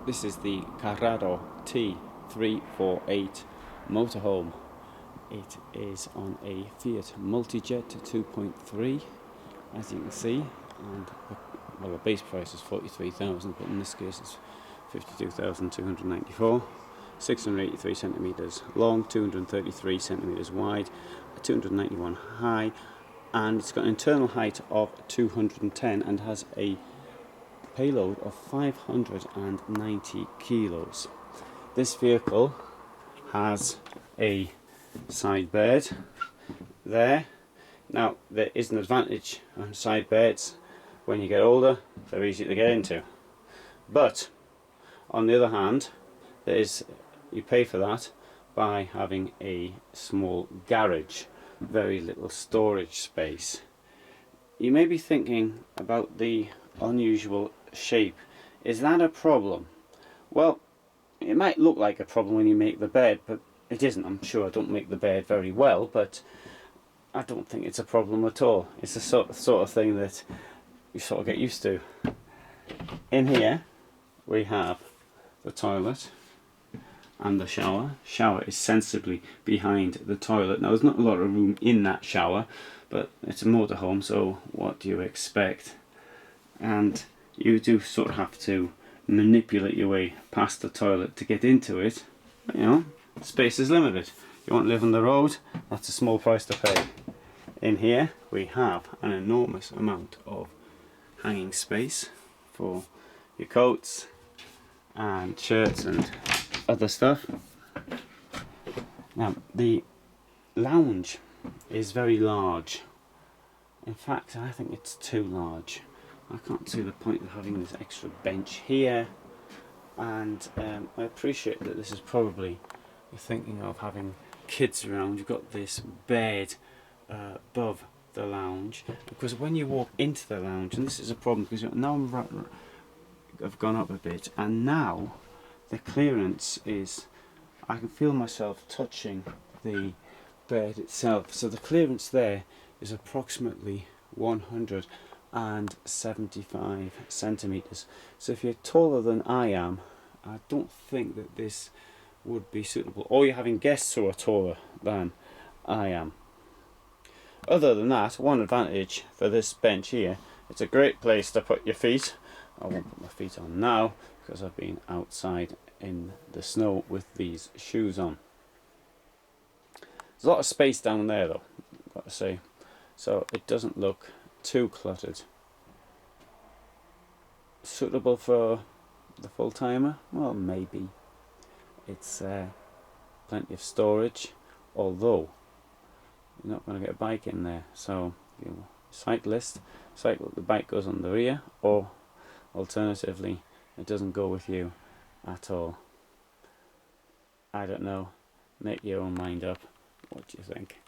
This is the Carado T348 motorhome. It is on a Fiat Multijet 2.3, as you can see, and well, the base price is 43,000, but in this case it's 52,294. 683 centimeters long, 233 centimeters wide, 291 high, and it's got an internal height of 210 and has a payload of 590 kilos. This vehicle has a side bed there. Now, there is an advantage on side beds. When you get older, they're easy to get into, but on the other hand, you pay for that by having a small garage, very little storage space. You may be thinking about the unusual shape. Is that a problem? Well, it might look like a problem when you make the bed, but it isn't. I'm sure I don't make the bed very well, but I don't think it's a problem at all. It's the sort of thing that you sort of get used to. In here we have the toilet and the shower. Shower is sensibly behind the toilet. Now, there's not a lot of room in that shower, but it's a motorhome, so what do you expect? And you do sort of have to manipulate your way past the toilet to get into it. But, you know, space is limited. You want to live on the road, that's a small price to pay. In here we have an enormous amount of hanging space for your coats and shirts and other stuff. Now, the lounge is very large. In fact, I think it's too large. I can't see the point of having this extra bench here, and I appreciate that this is probably, you're thinking of having kids around. You've got this bed above the lounge, because when you walk into the lounge, and this is a problem because now I've gone up a bit, and now the clearance is, I can feel myself touching the bed itself, so the clearance there is approximately 175 centimeters. So if you're taller than I am, I don't think that this would be suitable, or you're having guests who are taller than I am. Other than that, one advantage for this bench here, it's a great place to put your feet. I won't put my feet on now because I've been outside in the snow with these shoes on. There's a lot of space down there though, I've got to say, so it doesn't look too cluttered. Suitable for the full-timer? Well, maybe. It's plenty of storage, although you're not going to get a bike in there, so you cyclist, the bike goes on the rear, or alternatively it doesn't go with you at all. I don't know, make your own mind up. What do you think?